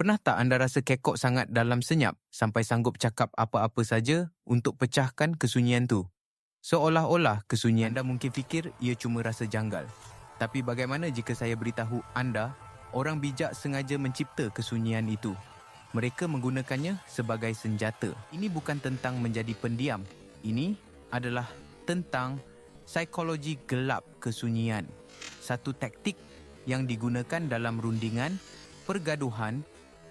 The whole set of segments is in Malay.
Pernah tak anda rasa kekok sangat dalam senyap sampai sanggup cakap apa-apa saja untuk pecahkan kesunyian tu? Seolah-olah kesunyian anda mungkin fikir ia cuma rasa janggal. Tapi bagaimana jika saya beritahu anda, orang bijak sengaja mencipta kesunyian itu. Mereka menggunakannya sebagai senjata. Ini bukan tentang menjadi pendiam. Ini adalah tentang psikologi gelap kesunyian. Satu taktik yang digunakan dalam rundingan, pergaduhan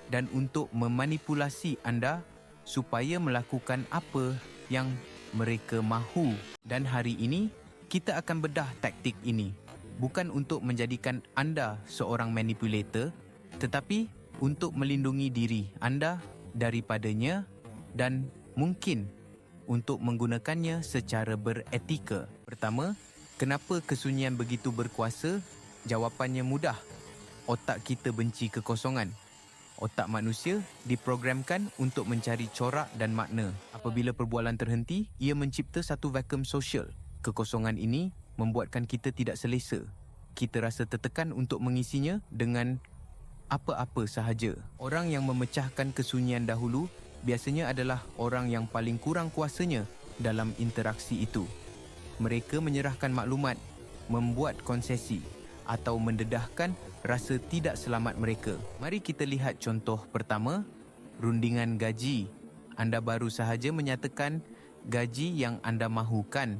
dan untuk memanipulasi anda supaya melakukan apa yang mereka mahu. Dan hari ini, kita akan bedah taktik ini. Bukan untuk menjadikan anda seorang manipulator, tetapi untuk melindungi diri anda daripadanya dan mungkin untuk menggunakannya secara beretika. Pertama, kenapa kesunyian begitu berkuasa? Jawapannya mudah. Otak kita benci kekosongan. Otak manusia diprogramkan untuk mencari corak dan makna. Apabila perbualan terhenti, ia mencipta satu vakum sosial. Kekosongan ini membuatkan kita tidak selesa. Kita rasa tertekan untuk mengisinya dengan apa-apa sahaja. Orang yang memecahkan kesunyian dahulu biasanya adalah orang yang paling kurang kuasanya dalam interaksi itu. Mereka menyerahkan maklumat, membuat konsesi atau mendedahkan rasa tidak selamat mereka. Mari kita lihat contoh pertama, rundingan gaji. Anda baru sahaja menyatakan gaji yang anda mahukan.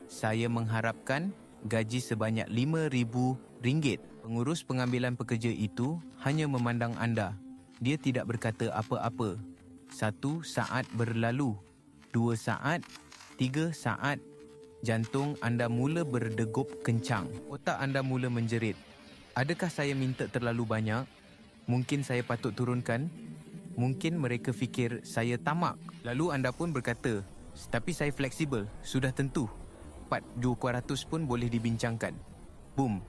Saya mengharapkan gaji sebanyak RM5,000. Pengurus pengambilan pekerja itu hanya memandang anda. Dia tidak berkata apa-apa. 1 saat berlalu, 2 saat, 3 saat. Jantung anda mula berdegup kencang. Otak anda mula menjerit. Adakah saya minta terlalu banyak? Mungkin saya patut turunkan? Mungkin mereka fikir saya tamak. Lalu anda pun berkata, tapi saya fleksibel, sudah tentu. 4,200 pun boleh dibincangkan. Boom.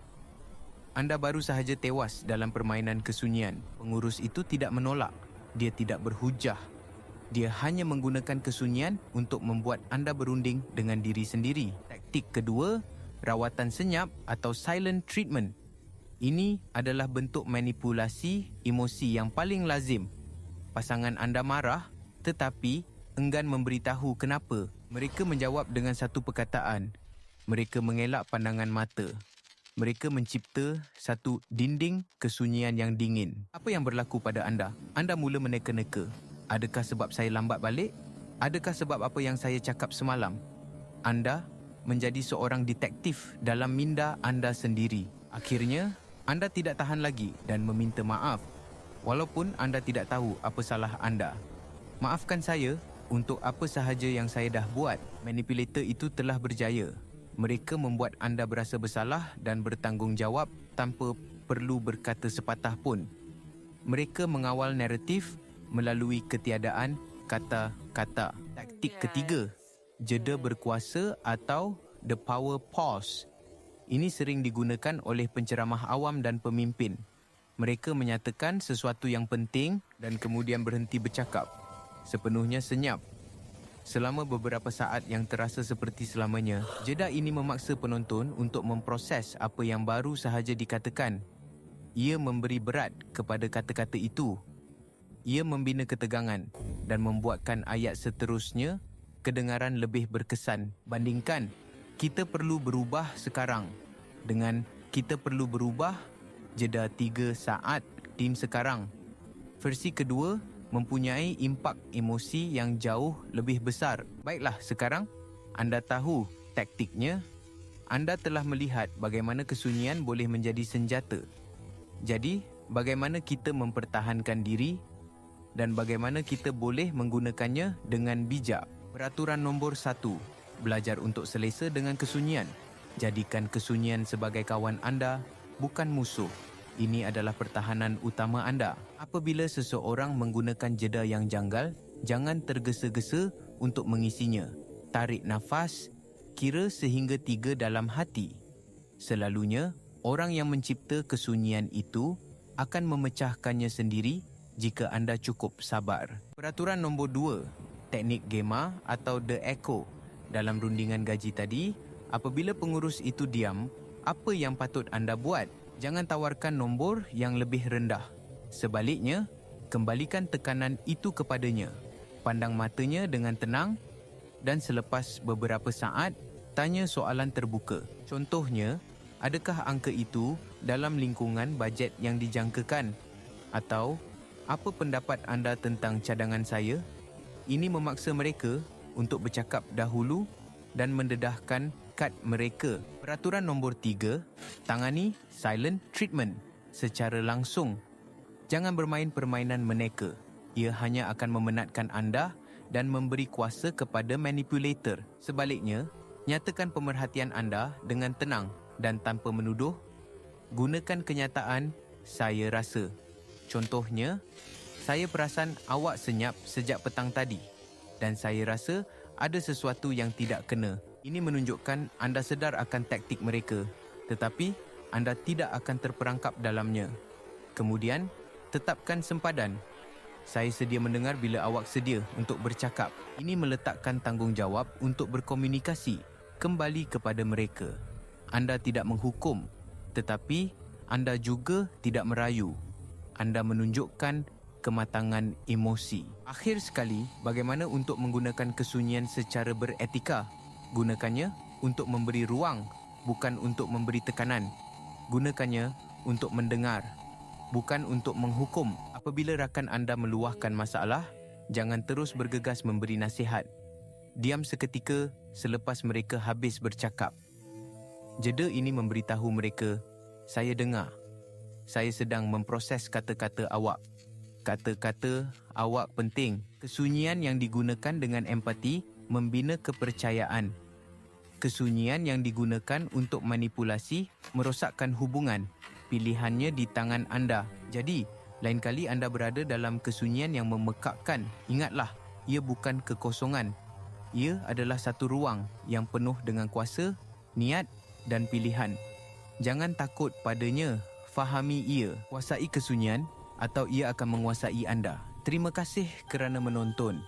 Anda baru sahaja tewas dalam permainan kesunyian. Pengurus itu tidak menolak. Dia tidak berhujah. Dia hanya menggunakan kesunyian untuk membuat anda berunding dengan diri sendiri. Taktik kedua, rawatan senyap atau silent treatment. Ini adalah bentuk manipulasi emosi yang paling lazim. Pasangan anda marah tetapi enggan memberitahu kenapa. Mereka menjawab dengan satu perkataan. Mereka mengelak pandangan mata. Mereka mencipta satu dinding kesunyian yang dingin. Apa yang berlaku pada anda? Anda mula meneka-neka. Adakah sebab saya lambat balik? Adakah sebab apa yang saya cakap semalam? Anda menjadi seorang detektif dalam minda anda sendiri. Akhirnya, anda tidak tahan lagi dan meminta maaf. Walaupun anda tidak tahu apa salah anda. Maafkan saya untuk apa sahaja yang saya dah buat. Manipulator itu telah berjaya. Mereka membuat anda berasa bersalah dan bertanggungjawab tanpa perlu berkata sepatah pun. Mereka mengawal naratif melalui ketiadaan kata-kata. Taktik ketiga, jeda berkuasa atau the power pause. Ini sering digunakan oleh penceramah awam dan pemimpin. Mereka menyatakan sesuatu yang penting dan kemudian berhenti bercakap. Sepenuhnya senyap. Selama beberapa saat yang terasa seperti selamanya, jeda ini memaksa penonton untuk memproses apa yang baru sahaja dikatakan. Ia memberi berat kepada kata-kata itu. Ia membina ketegangan dan membuatkan ayat seterusnya kedengaran lebih berkesan. Bandingkan, kita perlu berubah sekarang dengan kita perlu berubah jeda 3 saat tim sekarang. Versi kedua mempunyai impak emosi yang jauh lebih besar. Baiklah, sekarang anda tahu taktiknya. Anda telah melihat bagaimana kesunyian boleh menjadi senjata. Jadi, bagaimana kita mempertahankan diri dan bagaimana kita boleh menggunakannya dengan bijak. Peraturan nombor 1. Belajar untuk selesa dengan kesunyian. Jadikan kesunyian sebagai kawan anda, bukan musuh. Ini adalah pertahanan utama anda. Apabila seseorang menggunakan jeda yang janggal, jangan tergesa-gesa untuk mengisinya. Tarik nafas, kira sehingga 3 dalam hati. Selalunya, orang yang mencipta kesunyian itu akan memecahkannya sendiri jika anda cukup sabar. Peraturan nombor 2, teknik Gemma atau The Echo. Dalam rundingan gaji tadi, apabila pengurus itu diam, apa yang patut anda buat? Jangan tawarkan nombor yang lebih rendah. Sebaliknya, Kembalikan tekanan itu kepadanya. Pandang matanya dengan tenang dan selepas beberapa saat, tanya soalan terbuka. Contohnya, adakah angka itu dalam lingkungan bajet yang dijangkakan? Atau, apa pendapat anda tentang cadangan saya? Ini memaksa mereka untuk bercakap dahulu dan mendedahkan kad mereka. Peraturan nombor 3, tangani silent treatment secara langsung. Jangan bermain permainan meneka. Ia hanya akan memenatkan anda dan memberi kuasa kepada manipulator. Sebaliknya, nyatakan pemerhatian anda dengan tenang dan tanpa menuduh. Gunakan kenyataan, saya rasa. Contohnya, saya perasan awak senyap sejak petang tadi dan saya rasa ada sesuatu yang tidak kena. Ini menunjukkan anda sedar akan taktik mereka, tetapi anda tidak akan terperangkap dalamnya. Kemudian, tetapkan sempadan. Saya sedia mendengar bila awak sedia untuk bercakap. Ini meletakkan tanggungjawab untuk berkomunikasi kembali kepada mereka. Anda tidak menghukum, tetapi anda juga tidak merayu. Anda menunjukkan kematangan emosi. Akhir sekali, bagaimana untuk menggunakan kesunyian secara beretika? Gunakannya untuk memberi ruang, bukan untuk memberi tekanan. Gunakannya untuk mendengar, bukan untuk menghukum. Apabila rakan anda meluahkan masalah, jangan terus bergegas memberi nasihat. Diam seketika selepas mereka habis bercakap. Jeda ini memberitahu mereka, saya dengar. Saya sedang memproses kata-kata awak. Kata-kata awak penting. Kesunyian yang digunakan dengan empati membina kepercayaan. Kesunyian yang digunakan untuk manipulasi merosakkan hubungan. Pilihannya di tangan anda. Jadi, lain kali anda berada dalam kesunyian yang memekakkan, ingatlah, ia bukan kekosongan. Ia adalah satu ruang yang penuh dengan kuasa, niat dan pilihan. Jangan takut padanya, fahami ia. Kuasai kesunyian atau ia akan menguasai anda. Terima kasih kerana menonton.